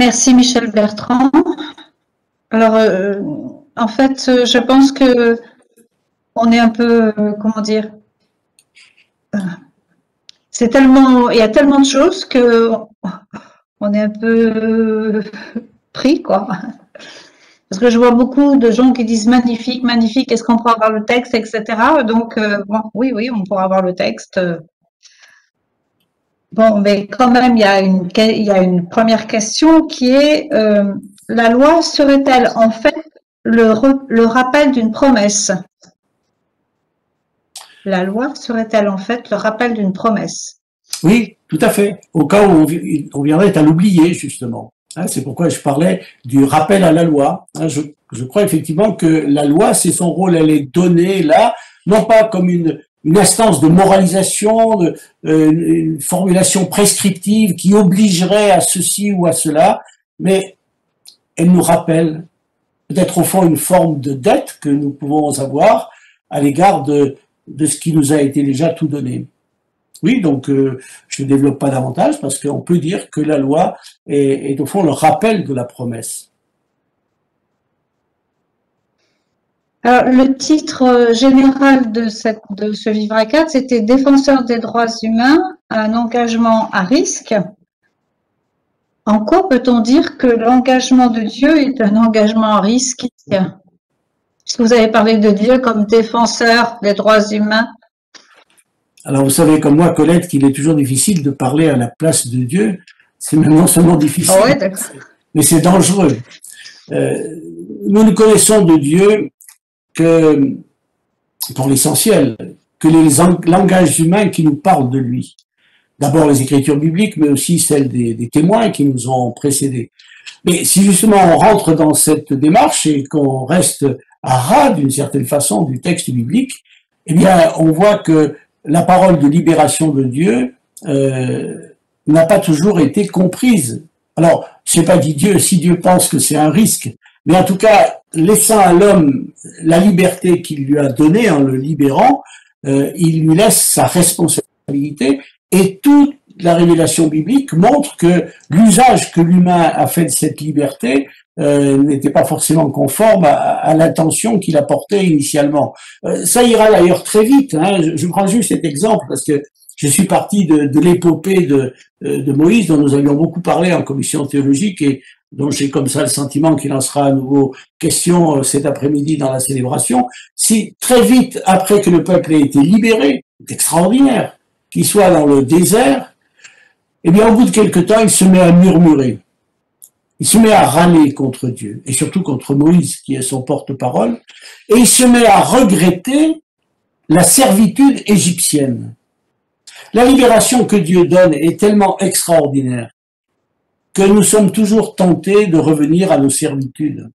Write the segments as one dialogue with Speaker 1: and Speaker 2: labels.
Speaker 1: Merci Michel Bertrand. Alors, en fait, je pense que on est un peu, comment dire, c'est tellement, il y a tellement de choses que on est un peu pris, quoi. Parce que je vois beaucoup de gens qui disent magnifique, magnifique, est-ce qu'on pourra avoir le texte, etc. Donc, bon, oui, oui, on pourra avoir le texte. Bon, mais quand même, il y a une première question qui est la loi serait-elle en fait le rappel d'une promesse? La loi serait-elle en fait le rappel d'une promesse?
Speaker 2: Oui, tout à fait. Au cas où on viendrait à l'oublier, justement. Hein, c'est pourquoi je parlais du rappel à la loi. Hein, je crois effectivement que la loi, c'est son rôle, elle est donnée là, non pas comme une instance de moralisation, une formulation prescriptive qui obligerait à ceci ou à cela, mais elle nous rappelle peut-être au fond une forme de dette que nous pouvons avoir à l'égard de ce qui nous a été déjà tout donné. Oui, donc je ne développe pas davantage parce qu'on peut dire que la loi est au fond le rappel de la promesse.
Speaker 1: Alors, le titre général de ce Vivre à 4, c'était Défenseur des droits humains, un engagement à risque. En quoi peut-on dire que l'engagement de Dieu est un engagement à risque? Puisque vous avez parlé de Dieu comme défenseur des droits humains.
Speaker 2: Alors vous savez comme moi, Colette, qu'il est toujours difficile de parler à la place de Dieu. C'est même non seulement difficile,
Speaker 1: Oh ouais,
Speaker 2: mais c'est dangereux. Nous ne connaissons de Dieu que, pour l'essentiel, que les langages humains qui nous parlent de lui. D'abord les écritures bibliques, mais aussi celles des témoins qui nous ont précédés. Mais si justement on rentre dans cette démarche et qu'on reste à ras d'une certaine façon du texte biblique, eh bien on voit que la parole de libération de Dieu n'a pas toujours été comprise. Alors, je n'ai pas dit Dieu, si Dieu pense que c'est un risque, mais en tout cas, laissant à l'homme la liberté qu'il lui a donnée en le libérant, il lui laisse sa responsabilité et toute la révélation biblique montre que l'usage que l'humain a fait de cette liberté n'était pas forcément conforme à l'intention qu'il a portée initialement. Ça ira d'ailleurs très vite. Hein. Je prends juste cet exemple parce que je suis parti de l'épopée de Moïse dont nous avions beaucoup parlé en commission théologique et dont j'ai comme ça le sentiment qu'il en sera à nouveau question cet après-midi dans la célébration. Si très vite après que le peuple ait été libéré, c'est extraordinaire, qu'il soit dans le désert, eh bien au bout de quelque temps, il se met à murmurer. Il se met à râler contre Dieu, et surtout contre Moïse, qui est son porte-parole, et il se met à regretter la servitude égyptienne. La libération que Dieu donne est tellement extraordinaire que nous sommes toujours tentés de revenir à nos servitudes,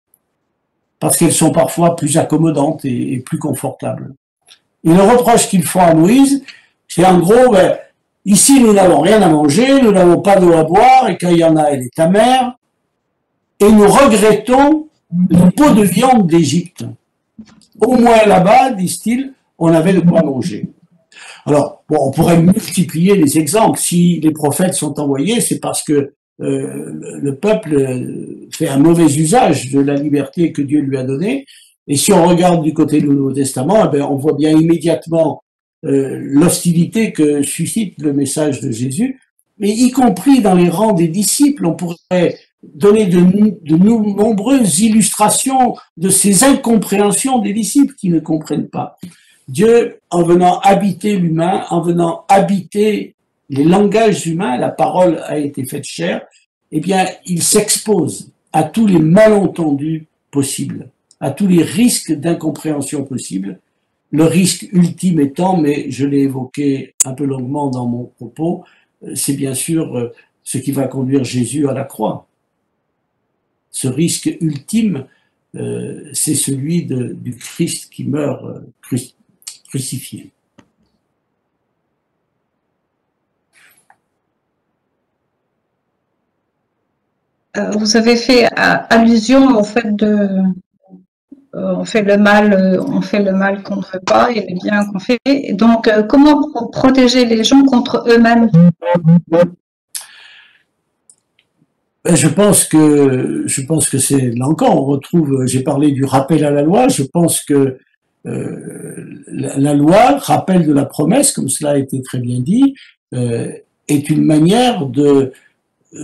Speaker 2: parce qu'elles sont parfois plus accommodantes et plus confortables. Et le reproche qu'ils font à Moïse, c'est en gros, ici nous n'avons rien à manger, nous n'avons pas d'eau à boire, et quand il y en a, elle est amère, et nous regrettons le pot de viande d'Égypte. Au moins là-bas, disent-ils, on avait de quoi manger. Alors, bon, on pourrait multiplier les exemples. Si les prophètes sont envoyés, c'est parce que le peuple fait un mauvais usage de la liberté que Dieu lui a donnée. Et si on regarde du côté du Nouveau Testament, eh bien, on voit bien immédiatement l'hostilité que suscite le message de Jésus, mais y compris dans les rangs des disciples, on pourrait donner de nombreuses illustrations de ces incompréhensions des disciples qui ne comprennent pas. Dieu, en venant habiter l'humain, en venant habiter les langages humains, la parole a été faite chair, eh bien, il s'expose à tous les malentendus possibles, à tous les risques d'incompréhension possibles. Le risque ultime étant, mais je l'ai évoqué un peu longuement dans mon propos, c'est bien sûr ce qui va conduire Jésus à la croix. Ce risque ultime, c'est celui du Christ qui meurt crucifié.
Speaker 1: Vous avez fait allusion au fait on fait le mal qu'on ne veut pas et le bien qu'on fait. Donc, comment protéger les gens contre eux-mêmes?
Speaker 2: Je pense que c'est, là encore, on retrouve, j'ai parlé du rappel à la loi, je pense que la loi, rappel de la promesse, comme cela a été très bien dit, est une manière de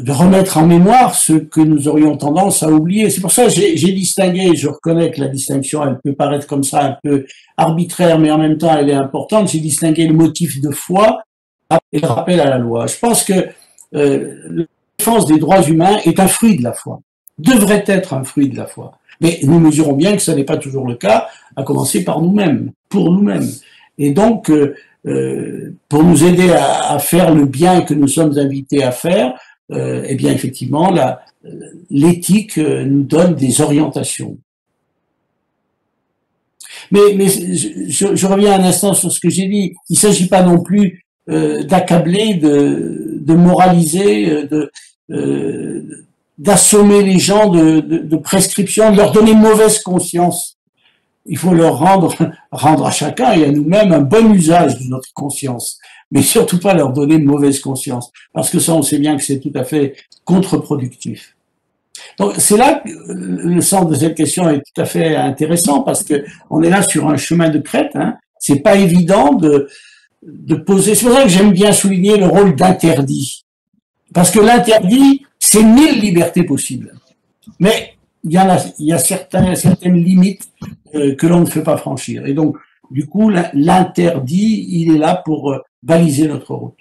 Speaker 2: remettre en mémoire ce que nous aurions tendance à oublier. C'est pour ça que j'ai distingué, je reconnais que la distinction, elle peut paraître comme ça un peu arbitraire, mais en même temps elle est importante, j'ai distingué le motif de foi et le rappel à la loi. Je pense que la défense des droits humains est un fruit de la foi, devrait être un fruit de la foi. Mais nous mesurons bien que ce n'est pas toujours le cas, à commencer par nous-mêmes, pour nous-mêmes. Et donc, pour nous aider à faire le bien que nous sommes invités à faire, eh bien effectivement, l'éthique nous donne des orientations. Mais je reviens un instant sur ce que j'ai dit. Il ne s'agit pas non plus d'accabler, de moraliser, d'assommer les gens de prescriptions, de leur donner mauvaise conscience. Il faut leur rendre à chacun et à nous-mêmes un bon usage de notre conscience, mais surtout pas leur donner une mauvaise conscience, parce que ça, on sait bien que c'est tout à fait contre-productif. Donc c'est là que le sens de cette question est tout à fait intéressant, parce que on est là sur un chemin de crête. Hein. C'est pas évident de poser. C'est pour ça que j'aime bien souligner le rôle d'interdit, parce que l'interdit, c'est 1000 libertés possibles, mais il y a certaines limites que l'on ne peut pas franchir. Et donc, du coup, l'interdit, il est là pour baliser notre route.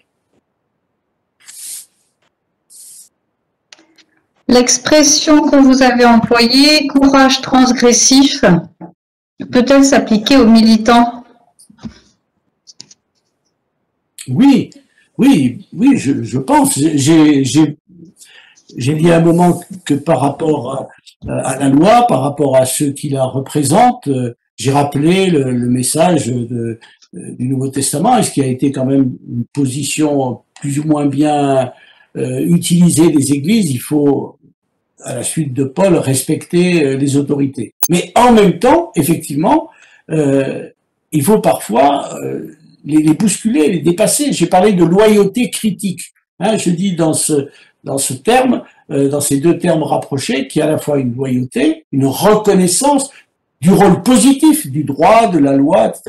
Speaker 1: L'expression que vous avez employée, courage transgressif, peut-elle s'appliquer aux militants?
Speaker 2: Oui, je pense. J'ai dit à un moment que par rapport à la loi, par rapport à ceux qui la représentent, j'ai rappelé le message du Nouveau Testament, et ce qui a été quand même une position plus ou moins bien utilisée des églises. Il faut, à la suite de Paul, respecter les autorités. Mais en même temps, effectivement, il faut parfois les bousculer, les dépasser. J'ai parlé de loyauté critique. Hein, je dis dans ce terme, dans ces deux termes rapprochés, qui est à la fois une loyauté, une reconnaissance du rôle positif du droit, de la loi, etc.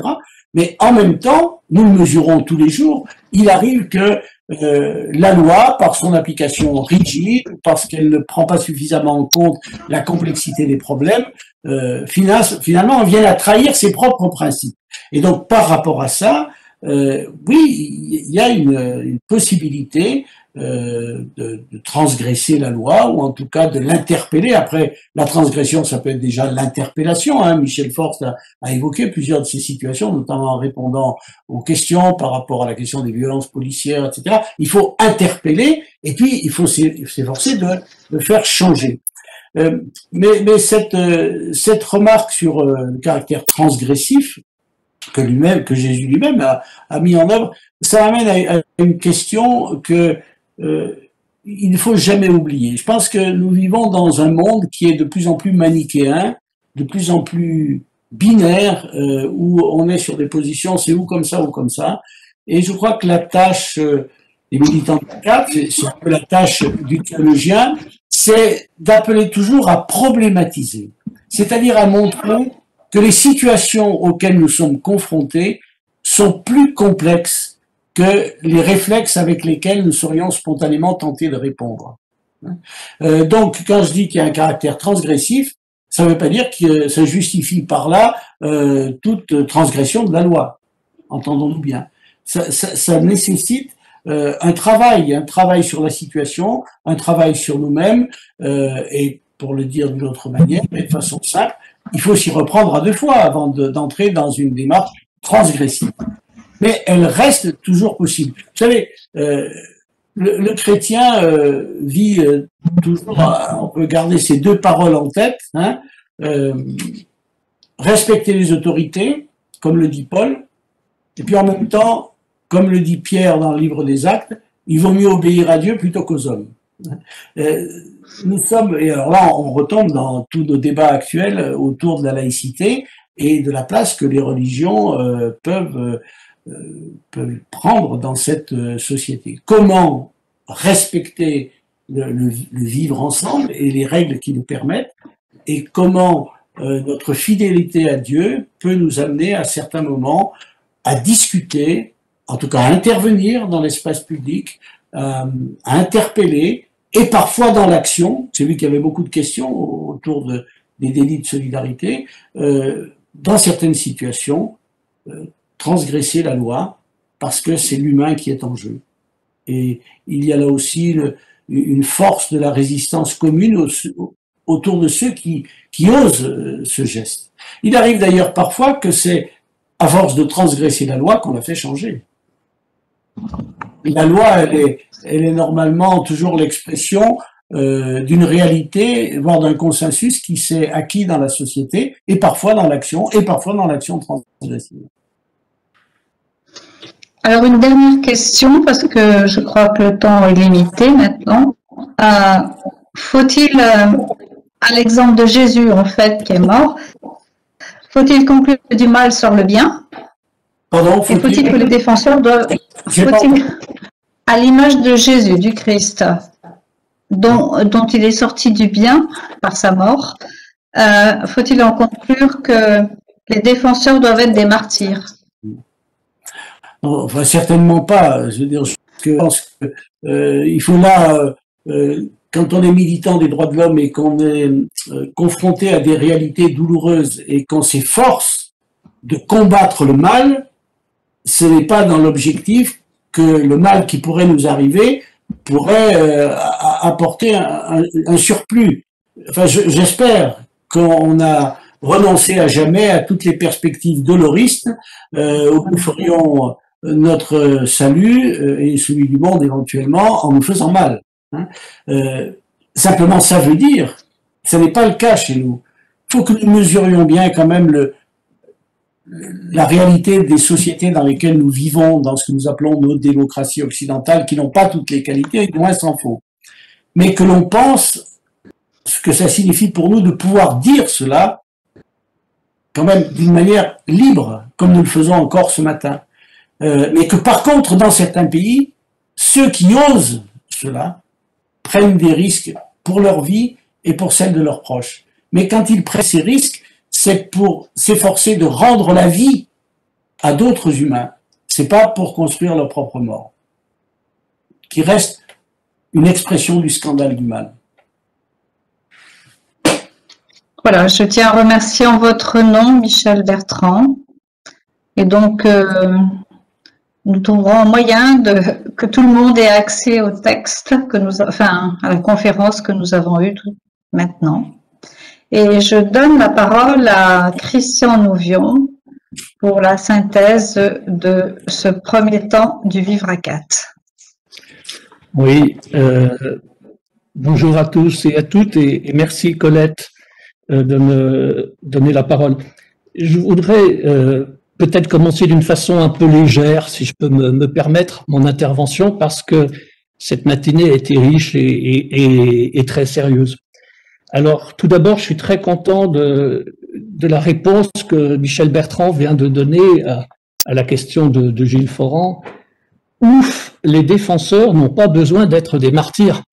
Speaker 2: Mais en même temps, nous le mesurons tous les jours, il arrive que la loi, par son application rigide, parce qu'elle ne prend pas suffisamment en compte la complexité des problèmes, finalement, vienne à trahir ses propres principes. Et donc, par rapport à ça, oui, il y a une possibilité de transgresser la loi, ou en tout cas de l'interpeller. Après, la transgression, ça peut être déjà l'interpellation. Hein. Michel Forst a évoqué plusieurs de ces situations, notamment en répondant aux questions par rapport à la question des violences policières, etc. Il faut interpeller, et puis il faut s'efforcer de faire changer. Mais cette remarque sur le caractère transgressif que Jésus lui-même a mis en œuvre, ça m'amène à une question que il ne faut jamais oublier. Je pense que nous vivons dans un monde qui est de plus en plus manichéen, de plus en plus binaire, où on est sur des positions, c'est ou comme ça ou comme ça. Et je crois que la tâche des militants de la CAP, c'est un peu la tâche du théologien, c'est d'appeler toujours à problématiser, c'est-à-dire à montrer que les situations auxquelles nous sommes confrontés sont plus complexes que les réflexes avec lesquels nous serions spontanément tentés de répondre. Donc, quand je dis qu'il y a un caractère transgressif, ça ne veut pas dire que ça justifie par là toute transgression de la loi. Entendons-nous bien. Ça nécessite un travail sur la situation, un travail sur nous-mêmes, et pour le dire d'une autre manière, mais de façon simple, il faut s'y reprendre à deux fois avant d'entrer dans une démarche transgressive. Mais elle reste toujours possible. Vous savez, le chrétien vit toujours, on peut garder ces deux paroles en tête, hein, respecter les autorités, comme le dit Paul, et puis en même temps, comme le dit Pierre dans le livre des Actes, il vaut mieux obéir à Dieu plutôt qu'aux hommes. Nous sommes, et alors là on retombe dans tous nos débats actuels autour de la laïcité et de la place que les religions peuvent prendre dans cette société. Comment respecter le vivre ensemble et les règles qui nous permettent, et comment notre fidélité à Dieu peut nous amener à certains moments à discuter, en tout cas à intervenir dans l'espace public, à interpeller, et parfois dans l'action. J'ai vu qu'il y avait beaucoup de questions autour des délits de solidarité. Dans certaines situations, transgresser la loi, parce que c'est l'humain qui est en jeu. Et il y a là aussi une force de la résistance commune autour de ceux qui osent ce geste. Il arrive d'ailleurs parfois que c'est à force de transgresser la loi qu'on la fait changer. La loi, elle est normalement toujours l'expression d'une réalité, voire d'un consensus qui s'est acquis dans la société, et parfois dans l'action, et parfois dans l'action transgressive.
Speaker 1: Alors, une dernière question, parce que je crois que le temps est limité maintenant. Faut-il, à l'exemple de Jésus, en fait, qui est mort, faut-il conclure que du mal sort le bien?
Speaker 2: Pardon,
Speaker 1: faut-il que les défenseurs doivent... à l'image de Jésus, du Christ, dont il est sorti du bien par sa mort, faut-il en conclure que les défenseurs doivent être des martyrs?
Speaker 2: Non, enfin, certainement pas. Je veux dire, je pense qu'il faut là, quand on est militant des droits de l'homme et qu'on est confronté à des réalités douloureuses et qu'on s'efforce de combattre le mal, ce n'est pas dans l'objectif que le mal qui pourrait nous arriver pourrait apporter un surplus. Enfin, j'espère qu'on a renoncé à jamais à toutes les perspectives doloristes où nous ferions notre salut et celui du monde éventuellement en nous faisant mal. Simplement, ça veut dire, ce n'est pas le cas chez nous. Il faut que nous mesurions bien quand même la réalité des sociétés dans lesquelles nous vivons, dans ce que nous appelons nos démocraties occidentales, qui n'ont pas toutes les qualités, et du moins s'en faut. Mais que l'on pense ce que ça signifie pour nous de pouvoir dire cela, quand même d'une manière libre, comme nous le faisons encore ce matin. Mais que par contre, dans certains pays, ceux qui osent cela prennent des risques pour leur vie et pour celle de leurs proches. Mais quand ils prennent ces risques, c'est pour s'efforcer de rendre la vie à d'autres humains. C'est pas pour construire leur propre mort, qui reste une expression du scandale du mal.
Speaker 1: Voilà, je tiens à remercier en votre nom Michel Bertrand. Et donc, nous trouverons un moyen que tout le monde ait accès au texte, à la conférence que nous avons eue maintenant. Et je donne la parole à Christian Nouvion pour la synthèse de ce premier temps du Vivre à 4.
Speaker 3: Oui, bonjour à tous et à toutes et merci Colette de me donner la parole. Je voudrais peut-être commencer d'une façon un peu légère, si je peux me permettre mon intervention, parce que cette matinée a été riche et très sérieuse. Alors, tout d'abord, je suis très content de la réponse que Michel Bertrand vient de donner à la question de Gilles Forand. Ouf, les défenseurs n'ont pas besoin d'être des martyrs.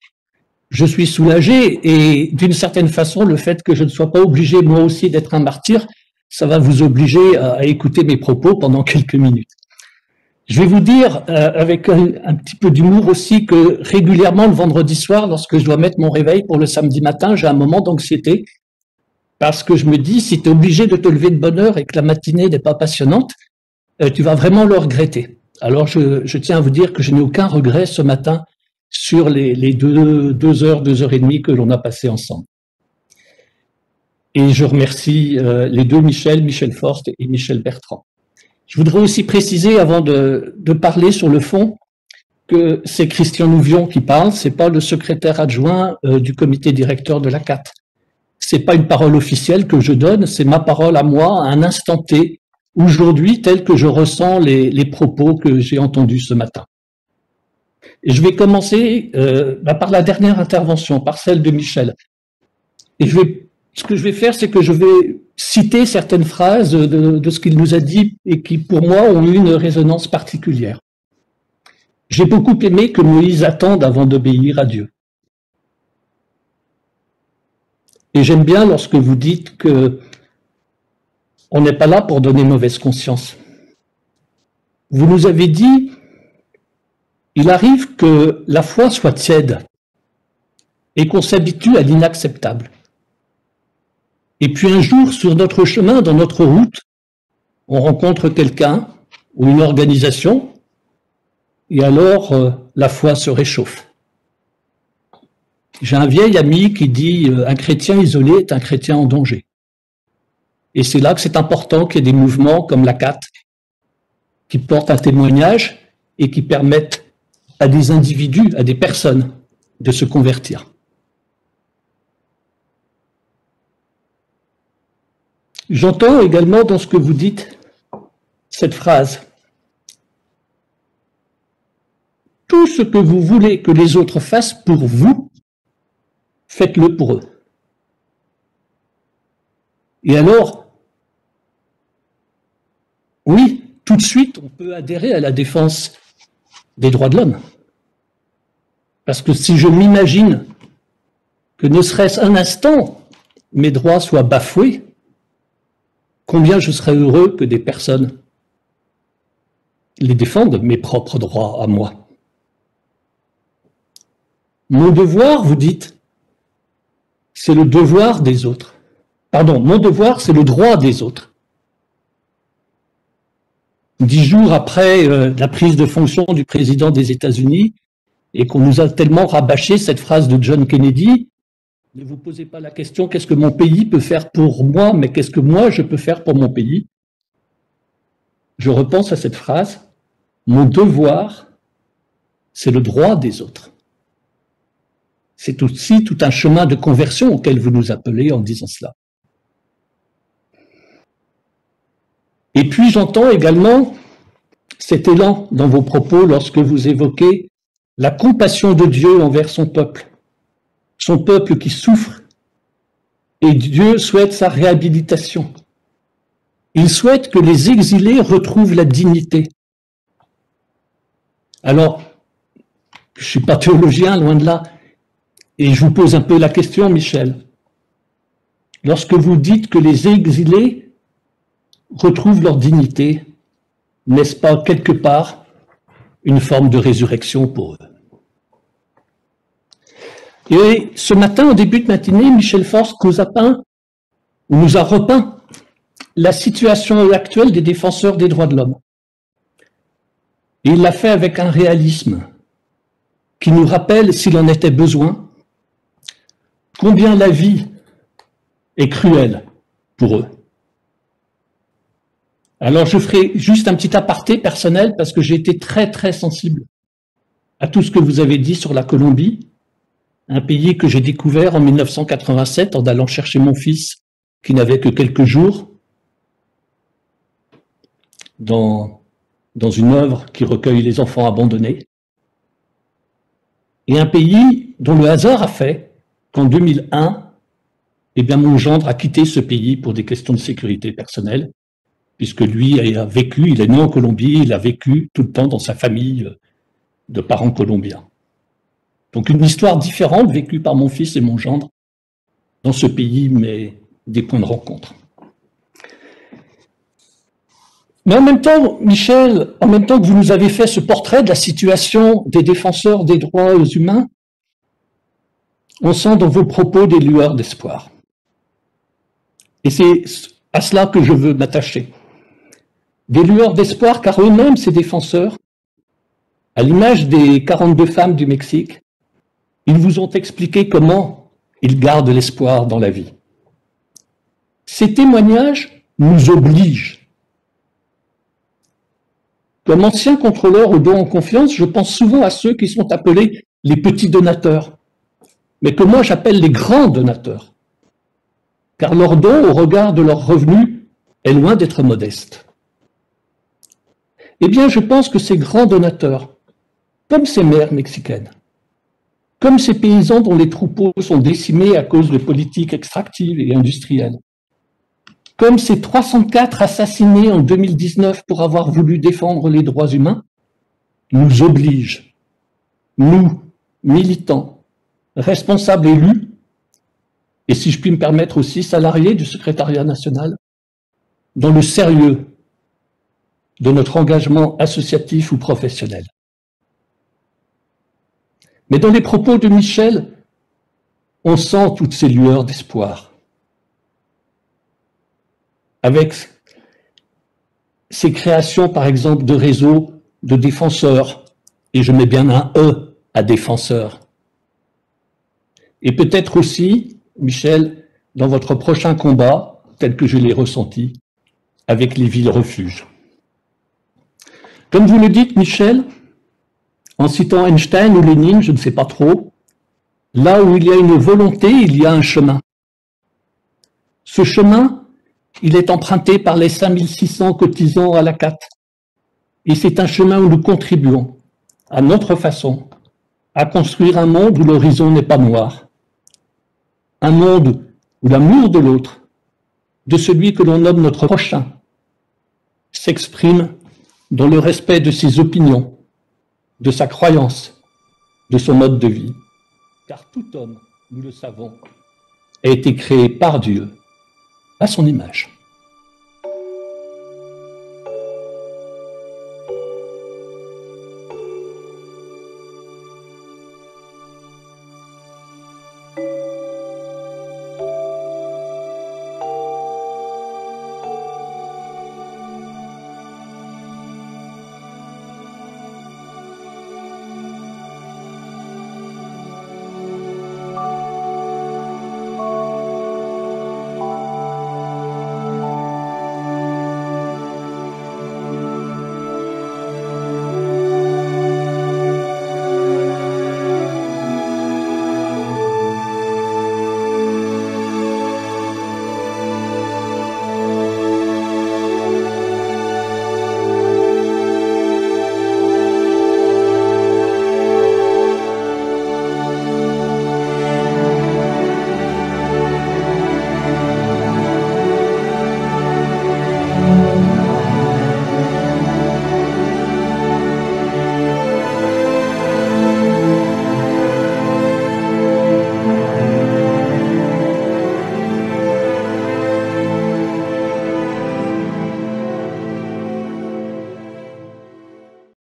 Speaker 3: Je suis soulagé et d'une certaine façon, le fait que je ne sois pas obligé moi aussi d'être un martyr, ça va vous obliger à écouter mes propos pendant quelques minutes. Je vais vous dire, avec un petit peu d'humour aussi, que régulièrement le vendredi soir, lorsque je dois mettre mon réveil pour le samedi matin, j'ai un moment d'anxiété parce que je me dis, si tu es obligé de te lever de bonne heure et que la matinée n'est pas passionnante, tu vas vraiment le regretter. Alors, je tiens à vous dire que je n'ai aucun regret ce matin sur les 2 heures, 2 heures et demie que l'on a passées ensemble. Et je remercie les deux Michel Forst et Michel Bertrand. Je voudrais aussi préciser, avant de parler sur le fond, que c'est Christian Nouvion qui parle, c'est pas le secrétaire adjoint du comité directeur de la CAT. C'est pas une parole officielle que je donne, c'est ma parole à moi, à un instant T, aujourd'hui, tel que je ressens les propos que j'ai entendus ce matin. Et je vais commencer par la dernière intervention, par celle de Michel. Et ce que je vais faire, c'est que je vais citer certaines phrases de ce qu'il nous a dit et qui, pour moi, ont eu une résonance particulière. J'ai beaucoup aimé que Moïse attende avant d'obéir à Dieu. Et j'aime bien lorsque vous dites que on n'est pas là pour donner mauvaise conscience. Vous nous avez dit, il arrive que la foi soit tiède et qu'on s'habitue à l'inacceptable. Et puis un jour, sur notre chemin, dans notre route, on rencontre quelqu'un ou une organisation, et alors la foi se réchauffe. J'ai un vieil ami qui dit « un chrétien isolé est un chrétien en danger ». Et c'est là que c'est important qu'il y ait des mouvements comme la CAT qui portent un témoignage et qui permettent à des individus, à des personnes de se convertir. J'entends également dans ce que vous dites cette phrase. Tout ce que vous voulez que les autres fassent pour vous, faites-le pour eux. Et alors, oui, tout de suite, on peut adhérer à la défense des droits de l'homme. Parce que si je m'imagine que ne serait-ce un instant, mes droits soient bafoués, combien je serais heureux que des personnes les défendent, mes propres droits à moi. Mon devoir, vous dites, c'est le devoir des autres. Pardon, mon devoir, c'est le droit des autres. 10 jours après la prise de fonction du président des États-Unis, et qu'on nous a tellement rabâché cette phrase de John Kennedy, ne vous posez pas la question, qu'est-ce que mon pays peut faire pour moi, mais qu'est-ce que moi je peux faire pour mon pays? Je repense à cette phrase, mon devoir, c'est le droit des autres. C'est aussi tout un chemin de conversion auquel vous nous appelez en disant cela. Et puis j'entends également cet élan dans vos propos lorsque vous évoquez la compassion de Dieu envers son peuple qui souffre, et Dieu souhaite sa réhabilitation. Il souhaite que les exilés retrouvent la dignité. Alors, je ne suis pas théologien, loin de là, et je vous pose un peu la question, Michel. Lorsque vous dites que les exilés retrouvent leur dignité, n'est-ce pas quelque part une forme de résurrection pour eux? Et ce matin, au début de matinée, Michel Forst nous a repeint la situation actuelle des défenseurs des droits de l'homme. Et il l'a fait avec un réalisme qui nous rappelle, s'il en était besoin, combien la vie est cruelle pour eux. Alors je ferai juste un petit aparté personnel parce que j'ai été très très sensible à tout ce que vous avez dit sur la Colombie, un pays que j'ai découvert en 1987 en allant chercher mon fils qui n'avait que quelques jours dans une œuvre qui recueille les enfants abandonnés. Et un pays dont le hasard a fait qu'en 2001, eh bien, mon gendre a quitté ce pays pour des questions de sécurité personnelle, puisque lui il est né en Colombie, il a vécu tout le temps dans sa famille de parents colombiens. Donc une histoire différente vécue par mon fils et mon gendre dans ce pays, mais des points de rencontre. Mais en même temps, Michel, en même temps que vous nous avez fait ce portrait de la situation des défenseurs des droits humains, on sent dans vos propos des lueurs d'espoir. Et c'est à cela que je veux m'attacher. Des lueurs d'espoir, car eux-mêmes, ces défenseurs, à l'image des 42 femmes du Mexique, ils vous ont expliqué comment ils gardent l'espoir dans la vie. Ces témoignages nous obligent. Comme ancien contrôleur au don en confiance, je pense souvent à ceux qui sont appelés les petits donateurs, mais que moi j'appelle les grands donateurs, car leur don au regard de leurs revenus est loin d'être modeste. Eh bien, je pense que ces grands donateurs, comme ces mères mexicaines, comme ces paysans dont les troupeaux sont décimés à cause de politiques extractives et industrielles, comme ces 304 assassinés en 2019 pour avoir voulu défendre les droits humains, nous obligent, nous, militants, responsables élus, et si je puis me permettre aussi salariés du secrétariat national, dans le sérieux de notre engagement associatif ou professionnel. Mais dans les propos de Michel, on sent toutes ces lueurs d'espoir. Avec ces créations, par exemple, de réseaux de défenseurs, et je mets bien un E à défenseurs. Et peut-être aussi, Michel, dans votre prochain combat, tel que je l'ai ressenti, avec les villes refuges. Comme vous le dites, Michel, en citant Einstein ou Lénine, je ne sais pas trop, là où il y a une volonté, il y a un chemin. Ce chemin, il est emprunté par les 5600 cotisants à la CAT. Et c'est un chemin où nous contribuons, à notre façon, à construire un monde où l'horizon n'est pas noir. Un monde où l'amour de l'autre, de celui que l'on nomme notre prochain, s'exprime dans le respect de ses opinions, de sa croyance, de son mode de vie. Car tout homme, nous le savons, a été créé par Dieu, à son image.